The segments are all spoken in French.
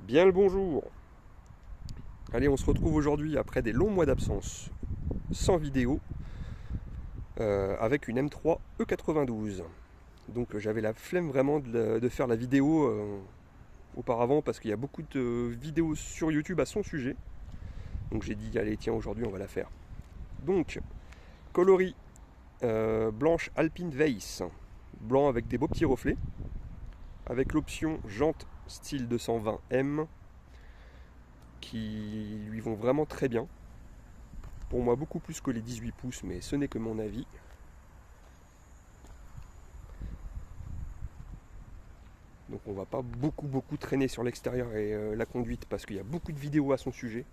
Bien le bonjour. Allez, on se retrouve aujourd'hui après des longs mois d'absence, sans vidéo, avec une M3 E92. Donc j'avais la flemme vraiment de faire la vidéo auparavant parce qu'il y a beaucoup de vidéos sur YouTube à son sujet. Donc j'ai dit, allez tiens, aujourd'hui on va la faire. Donc, coloris blanche Alpine Weiss, blanc avec des beaux petits reflets, avec l'option jante style 220M, qui lui vont vraiment très bien. Pour moi, beaucoup plus que les 18 pouces, mais ce n'est que mon avis. Donc on va pas beaucoup traîner sur l'extérieur et la conduite parce qu'il y a beaucoup de vidéos à son sujet.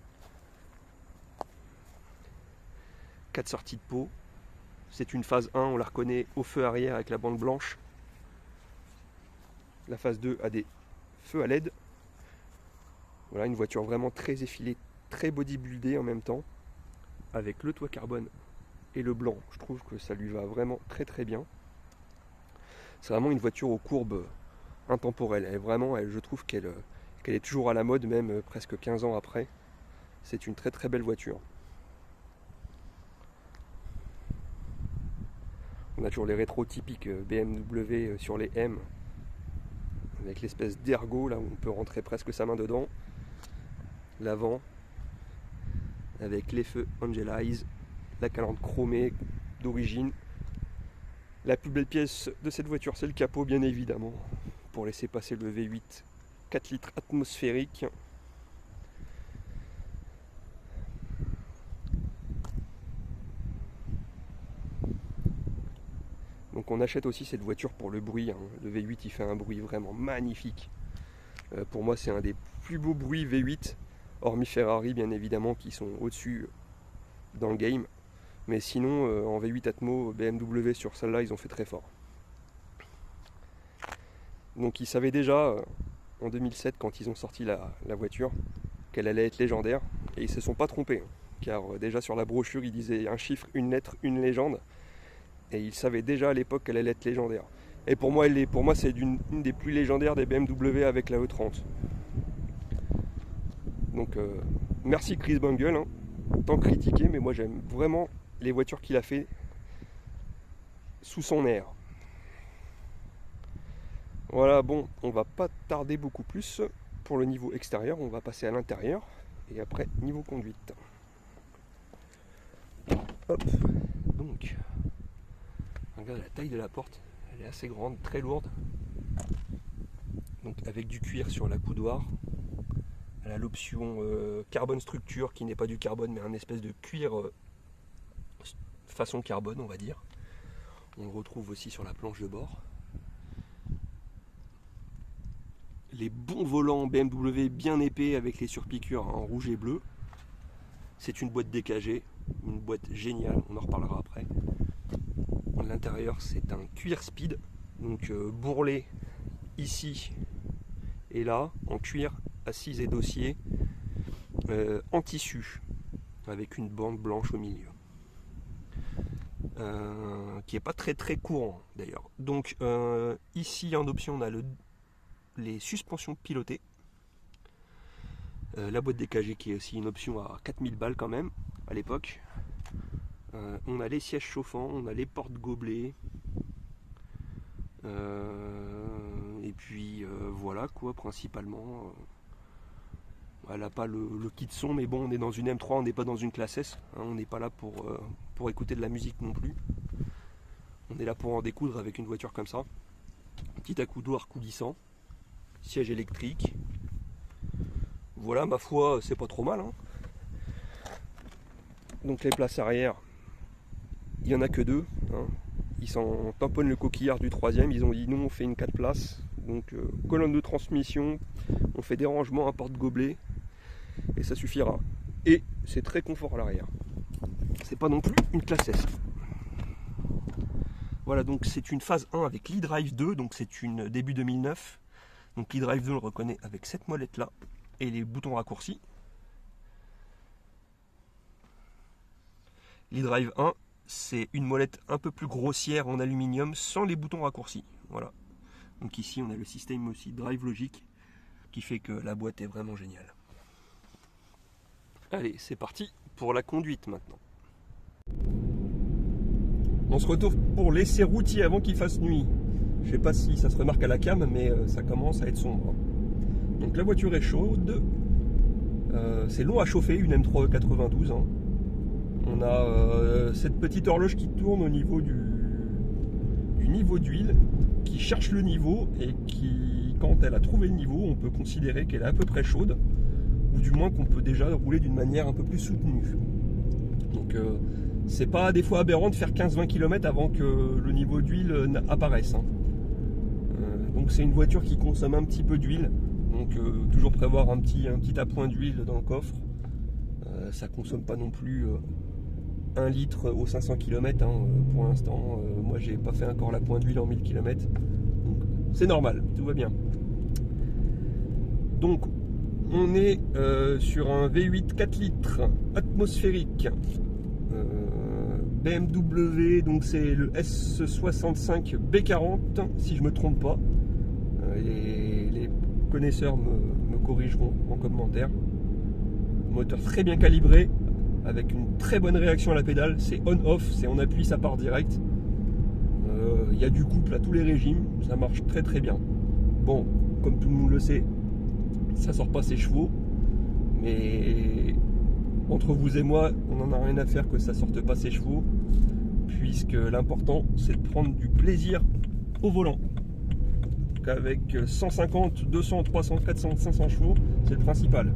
4 sorties de pot. C'est une phase 1, on la reconnaît au feu arrière avec la bande blanche. La phase 2 a des feux à LED. Voilà, une voiture vraiment très effilée, très bodybuildée en même temps, avec le toit carbone et le blanc. Je trouve que ça lui va vraiment très bien. C'est vraiment une voiture aux courbes intemporelles. Je trouve qu'elle est toujours à la mode, même presque 15 ans après. C'est une très belle voiture. On a toujours les rétros typiques BMW sur les M, avec l'espèce d'ergot là où on peut rentrer presque sa main dedans. L'avant, avec les feux Angel Eyes, la calandre chromée d'origine. La plus belle pièce de cette voiture, c'est le capot, bien évidemment, pour laisser passer le V8 4 litres atmosphérique. Donc on achète aussi cette voiture pour le bruit, hein. Le V8 il fait un bruit vraiment magnifique. Pour moi c'est un des plus beaux bruits V8, hormis Ferrari bien évidemment qui sont au-dessus dans le game. Mais sinon en V8 Atmo, BMW sur celle-là ils ont fait très fort. Donc ils savaient déjà en 2007 quand ils ont sorti la voiture qu'elle allait être légendaire. Et ils se sont pas trompés, hein, car déjà sur la brochure ils disaient un chiffre, une lettre, une légende. Et ils savaient déjà à l'époque qu'elle allait être légendaire. Et pour moi c'est une des plus légendaires des BMW avec la E30. Donc merci Chris Bangle, hein, tant critiqué, mais moi j'aime vraiment les voitures qu'il a fait sous son air. Voilà, bon, on va pas tarder beaucoup plus pour le niveau extérieur, on va passer à l'intérieur et après niveau conduite. Hop, donc, regarde la taille de la porte, elle est assez grande, très lourde. Donc avec du cuir sur la coudoir. Elle a l'option carbone structure qui n'est pas du carbone mais un espèce de cuir façon carbone on va dire. On le retrouve aussi sur la planche de bord. Les bons volants BMW bien épais avec les surpiqûres en rouge et bleu. C'est une boîte DKG, une boîte géniale, on en reparlera après. L'intérieur c'est un cuir speed, donc bourrelé ici et là en cuir, assise et dossier, en tissu avec une bande blanche au milieu, qui est pas très courant d'ailleurs. Donc ici en option on a les suspensions pilotées, la boîte DKG qui est aussi une option à 4000 balles quand même à l'époque. On a les sièges chauffants, on a les portes gobelets, et puis voilà quoi principalement. Elle n'a pas le kit son, mais bon, on est dans une M3, on n'est pas dans une classe S, hein, on n'est pas là pour écouter de la musique non plus. On est là pour en découdre avec une voiture comme ça. Petit accoudoir coulissant, siège électrique. Voilà, ma foi, c'est pas trop mal, hein. Donc les places arrière, il n'y en a que 2. Hein. Ils s'en tamponnent le coquillard du 3e. Ils ont dit nous on fait une 4 places. Donc colonne de transmission, on fait des rangements à porte-gobelet et ça suffira. Et c'est très confort à l'arrière. C'est pas non plus une classe S. Voilà, donc c'est une phase 1 avec l'e-Drive 2, donc c'est une début 2009. Donc l'e-Drive 2 on le reconnaît avec cette molette là et les boutons raccourcis. L'e-Drive 1, c'est une molette un peu plus grossière en aluminium sans les boutons raccourcis. Voilà. Donc ici on a le système aussi Drive Logic qui fait que la boîte est vraiment géniale. Allez, c'est parti pour la conduite maintenant. On se retrouve pour l'essai routier avant qu'il fasse nuit. Je sais pas si ça se remarque à la cam, mais ça commence à être sombre. Donc la voiture est chaude. C'est long à chauffer, une M3 92. Hein. On a cette petite horloge qui tourne au niveau du niveau d'huile, qui cherche le niveau et qui, quand elle a trouvé le niveau, on peut considérer qu'elle est à peu près chaude, ou du moins qu'on peut déjà rouler d'une manière un peu plus soutenue. Donc c'est pas des fois aberrant de faire 15-20 km avant que le niveau d'huile apparaisse. Hein. Donc c'est une voiture qui consomme un petit peu d'huile, donc toujours prévoir un petit appoint d'huile dans le coffre. Ça consomme pas non plus 1 litre aux 500 km hein, pour l'instant. Moi j'ai pas fait encore l'appoint d'huile en 1000 km, donc c'est normal, tout va bien. Donc on est sur un V8 4 litres atmosphérique BMW, donc c'est le S65 B40 si je me trompe pas. Les connaisseurs me corrigeront en commentaire. Moteur très bien calibré, avec une très bonne réaction à la pédale. C'est on-off, c'est on appuie, ça part direct. Il y a du couple à tous les régimes, ça marche très très bien. Bon, comme tout le monde le sait, ça sort pas ses chevaux, mais entre vous et moi, on n'en a rien à faire que ça sorte pas ses chevaux, puisque l'important c'est de prendre du plaisir au volant. Avec 150, 200, 300, 400, 500 chevaux, c'est le principal.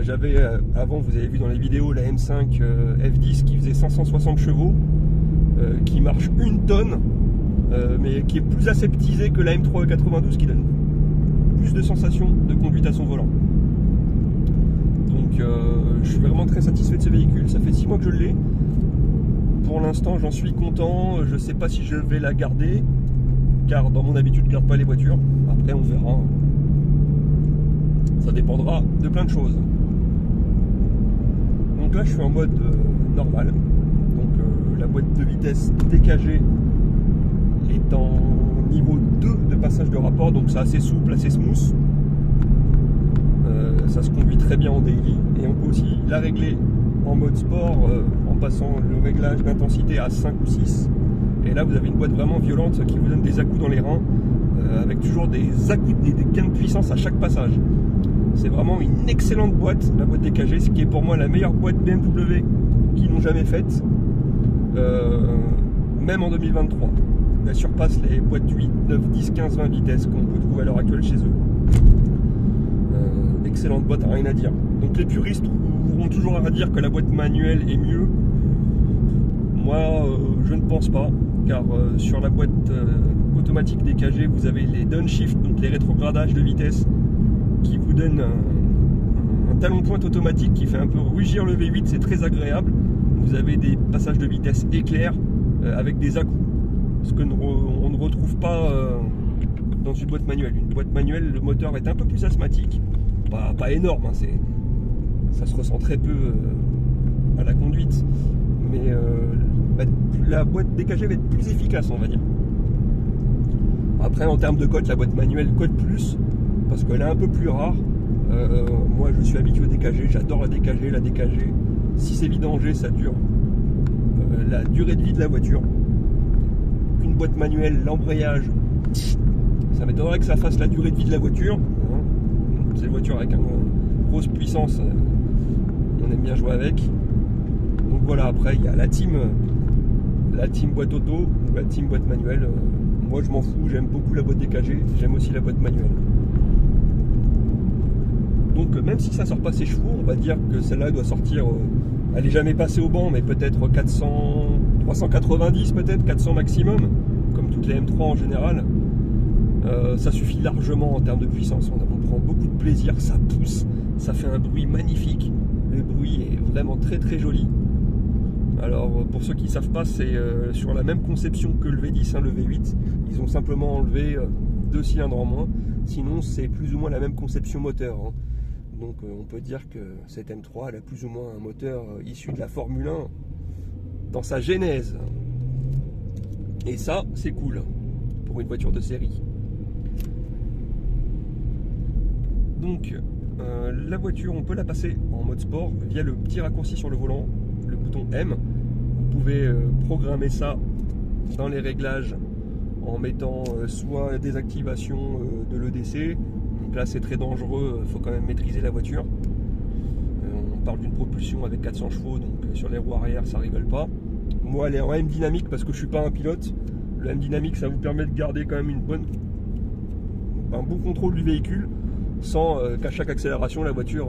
J'avais avant, vous avez vu dans les vidéos, la M5 F10 qui faisait 560 chevaux, qui marche 1 tonne, mais qui est plus aseptisée que la M3 92 qui donne plus de sensations de conduite à son volant. Donc je suis vraiment très satisfait de ce véhicule. Ça fait 6 mois que je l'ai. Pour l'instant j'en suis content. Je ne sais pas si je vais la garder, car dans mon habitude je ne garde pas les voitures. Après on verra. Ça dépendra de plein de choses. Donc là je suis en mode normal. Donc la boîte de vitesse DKG est en niveau 2 de passage de rapport, donc c'est assez souple, assez smooth. Ça se conduit très bien en daily, et on peut aussi la régler en mode sport en passant le réglage d'intensité à 5 ou 6. Et là vous avez une boîte vraiment violente qui vous donne des à-coups dans les reins, avec toujours des à-coups, des gains de puissance à chaque passage. C'est vraiment une excellente boîte, la boîte DKG, ce qui est pour moi la meilleure boîte BMW qu'ils n'ont jamais faite, même en 2023. Elle surpasse les boîtes 8, 9, 10, 15, 20 vitesses qu'on peut trouver à l'heure actuelle chez eux. Excellente boîte, rien à dire. Donc les puristes auront toujours à dire que la boîte manuelle est mieux. Moi, je ne pense pas, car sur la boîte automatique DKG, vous avez les downshift, donc les rétrogradages de vitesse, qui vous donnent un talon pointe automatique qui fait un peu rugir le V8, c'est très agréable. Vous avez des passages de vitesse éclairs avec des à-coups, ce que on ne retrouve pas dans une boîte manuelle. Une boîte manuelle, le moteur est un peu plus asthmatique, pas énorme, hein, ça se ressent très peu à la conduite, mais la boîte DKG va être plus efficace, on va dire. Après, en termes de cote, la boîte manuelle cote plus, parce qu'elle est un peu plus rare. Moi je suis habitué au DKG, j'adore la DKG. La DKG, si c'est vidangé, ça dure la durée de vie de la voiture. Une boîte manuelle, l'embrayage, ça m'étonnerait que ça fasse la durée de vie de la voiture. Hein. C'est une voiture avec une grosse puissance, on aime bien jouer avec. Donc voilà, après il y a la team boîte auto ou la team boîte manuelle. Moi je m'en fous, j'aime beaucoup la boîte DKG, j'aime aussi la boîte manuelle. Donc même si ça sort pas ses chevaux, on va dire que celle-là doit sortir, elle n'est jamais passée au banc, mais peut-être 400, 390 peut-être, 400 maximum, comme toutes les M3 en général. Ça suffit largement en termes de puissance, on prend beaucoup de plaisir, ça pousse, ça fait un bruit magnifique, le bruit est vraiment très très joli. Alors pour ceux qui ne savent pas, c'est sur la même conception que le V10, hein, le V8, ils ont simplement enlevé 2 cylindres en moins, sinon c'est plus ou moins la même conception moteur. Hein. Donc on peut dire que cette M3 elle a plus ou moins un moteur issu de la Formule 1 dans sa genèse. Et ça c'est cool pour une voiture de série. Donc la voiture, on peut la passer en mode sport via le petit raccourci sur le volant, le bouton M. Vous pouvez programmer ça dans les réglages en mettant soit désactivation de l'EDC. Donc là c'est très dangereux, il faut quand même maîtriser la voiture. On parle d'une propulsion avec 400 chevaux, donc sur les roues arrière ça rigole pas. Moi elle est en M dynamique parce que je suis pas un pilote. Le M dynamique ça vous permet de garder quand même un bon contrôle du véhicule sans qu'à chaque accélération la voiture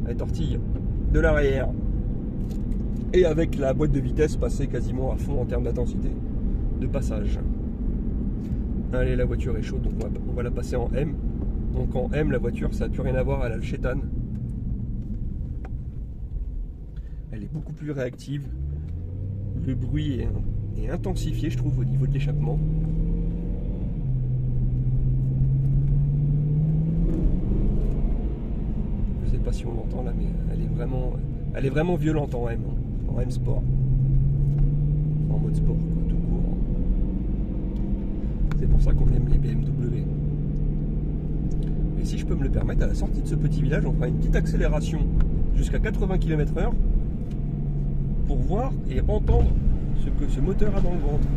elle tortille de l'arrière. Et avec la boîte de vitesse passer quasiment à fond en termes d'intensité de passage. Allez, la voiture est chaude, donc on va la passer en M. Donc en M, la voiture, ça n'a plus rien à voir, elle a le chétane. Elle est beaucoup plus réactive. Le bruit est intensifié, je trouve, au niveau de l'échappement. Je sais pas si on l'entend là, mais elle est vraiment violente en M. En M Sport, en mode sport, quoi, tout court. C'est pour ça qu'on aime les BMW. Et si je peux me le permettre, à la sortie de ce petit village, on fera une petite accélération jusqu'à 80 km/h pour voir et entendre ce que ce moteur a dans le ventre.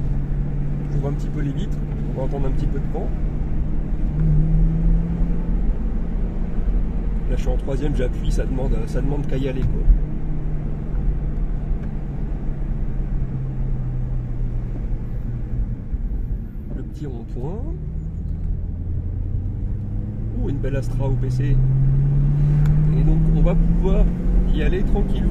J'ouvre un petit peu les vitres, on va entendre un petit peu de vent. Là je suis en troisième, j'appuie, ça demande qu'à y aller, quoi. Rond-point. Oh, une belle Astra au PC. Et donc on va pouvoir y aller tranquillou.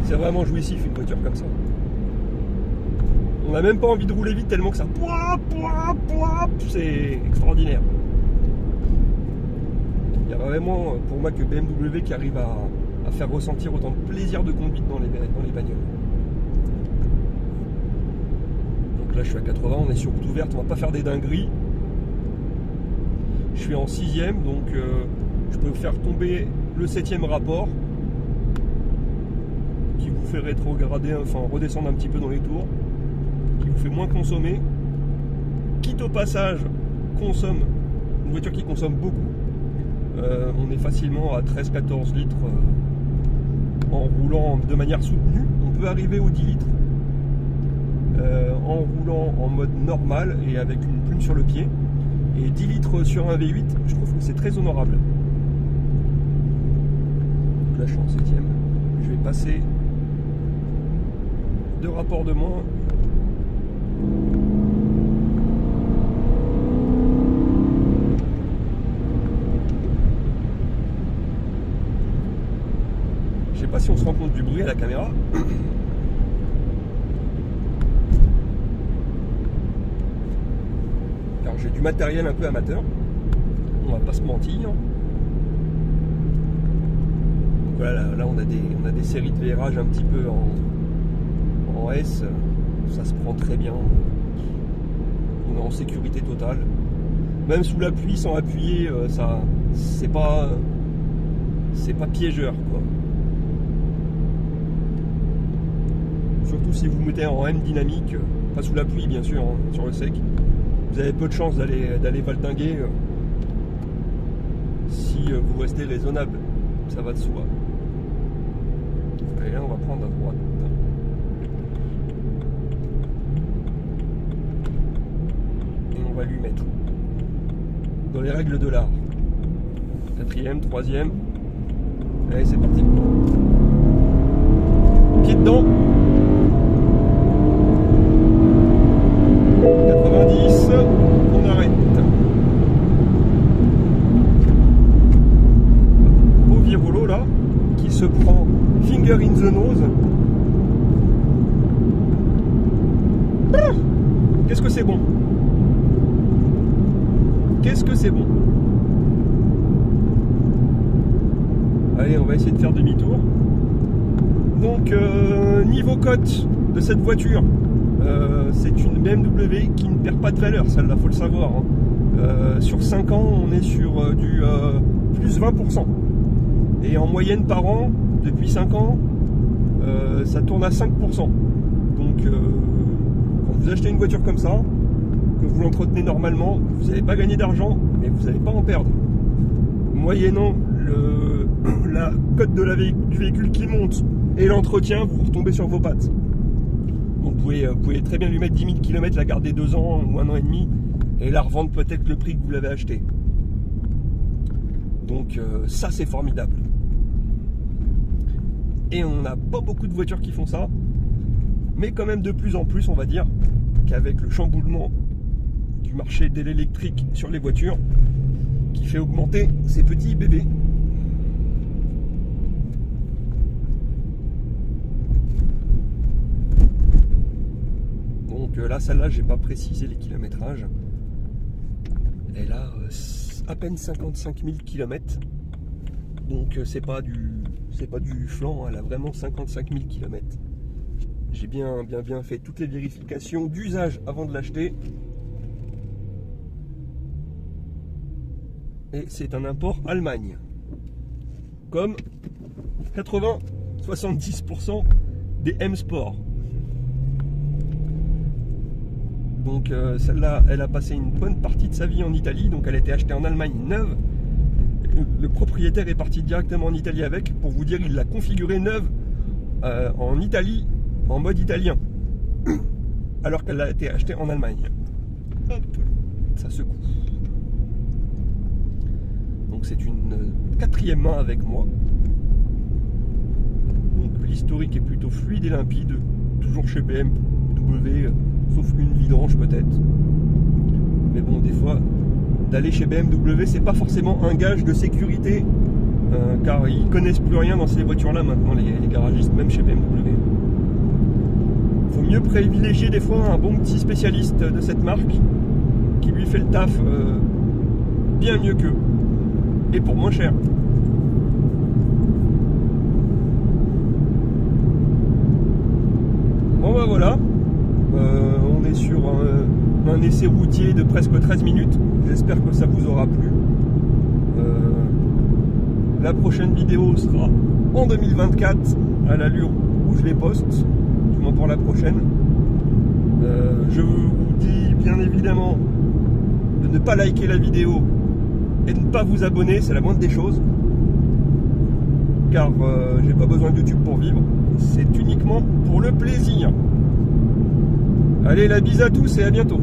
C'est vraiment jouissif une voiture comme ça. On n'a même pas envie de rouler vite tellement que ça... C'est extraordinaire. Il y a vraiment, pour moi, que BMW qui arrive à faire ressentir autant de plaisir de conduite dans les bagnoles. Donc là, je suis à 80, on est sur route ouverte, on va pas faire des dingueries. Je suis en 6ème, donc je peux faire tomber le 7ème rapport qui vous fait rétrograder, enfin redescendre un petit peu dans les tours, qui vous fait moins consommer, quitte au passage consomme, une voiture qui consomme beaucoup. On est facilement à 13-14 litres en roulant de manière soutenue. On peut arriver aux 10 litres en roulant en mode normal et avec une plume sur le pied. Et 10 litres sur un V8, je trouve que c'est très honorable. Donc là je suis en 7ème. Je vais passer 2 rapports de moins. Je sais pas si on se rend compte du bruit à la caméra. Car j'ai du matériel un peu amateur. On va pas se mentir. Donc voilà, là on a des séries de virage un petit peu en S. Ça se prend très bien. On est en sécurité totale. Même sous la pluie, sans appuyer, ça c'est pas piégeur, quoi. Surtout si vous mettez en M dynamique, pas sous la pluie bien sûr, hein, sur le sec, vous avez peu de chance d'aller valdinguer si vous restez raisonnable, ça va de soi. Et là on va prendre à droite. Et on va lui mettre dans les règles de l'art. 4ème, 3ème. Allez c'est parti. Pied dedans. 90, on arrête. Beau virolo là, qui se prend finger in the nose. Qu'est-ce que c'est bon? Qu'est-ce que c'est bon? Allez, on va essayer de faire demi-tour. Donc, niveau cote de cette voiture, c'est une BMW qui ne perd pas de valeur, celle-là, faut le savoir. Hein. Sur 5 ans, on est sur du plus 20%. Et en moyenne par an, depuis 5 ans, ça tourne à 5%. Donc quand vous achetez une voiture comme ça, que vous l'entretenez normalement, vous n'allez pas gagner d'argent, mais vous n'allez pas en perdre. Moyennant la cote du véhicule qui monte et l'entretien, vous retombez sur vos pattes. Donc vous pouvez très bien lui mettre 10 000 km, la garder 2 ans ou 1 an et demi, et la revendre peut-être le prix que vous l'avez acheté. Donc ça c'est formidable. Et on n'a pas beaucoup de voitures qui font ça, mais quand même de plus en plus, on va dire qu'avec le chamboulement du marché de l'électrique sur les voitures, qui fait augmenter ces petits bébés. Donc là, celle-là, j'ai pas précisé les kilométrages. Elle a à peine 55 000 km. Donc c'est pas du flan, elle a vraiment 55 000 km. J'ai bien fait toutes les vérifications d'usage avant de l'acheter. Et c'est un import Allemagne. Comme 80-70% des M-Sport. Donc celle-là, elle a passé une bonne partie de sa vie en Italie. Donc elle a été achetée en Allemagne neuve. Le propriétaire est parti directement en Italie avec. Pour vous dire, il l'a configurée neuve en Italie, en mode italien. Alors qu'elle a été achetée en Allemagne. Hop, ça secoue. Donc c'est une 4e main avec moi. Donc l'historique est plutôt fluide et limpide. Toujours chez BMW, sauf une vidange peut-être. Mais bon, des fois, d'aller chez BMW, c'est pas forcément un gage de sécurité, car ils connaissent plus rien dans ces voitures-là maintenant, les garagistes, même chez BMW. Il faut mieux privilégier des fois un bon petit spécialiste de cette marque, qui lui fait le taf bien mieux qu'eux. Et pour moins cher. Bon bah voilà, on est sur un essai routier de presque 13 minutes. J'espère que ça vous aura plu. La prochaine vidéo sera en 2024 à l'allure où je les poste, du moins pour la prochaine. Je vous dis bien évidemment de ne pas liker la vidéo et de ne pas vous abonner, c'est la moindre des choses, car j'ai pas besoin de YouTube pour vivre, c'est uniquement pour le plaisir. Allez, la bise à tous et à bientôt.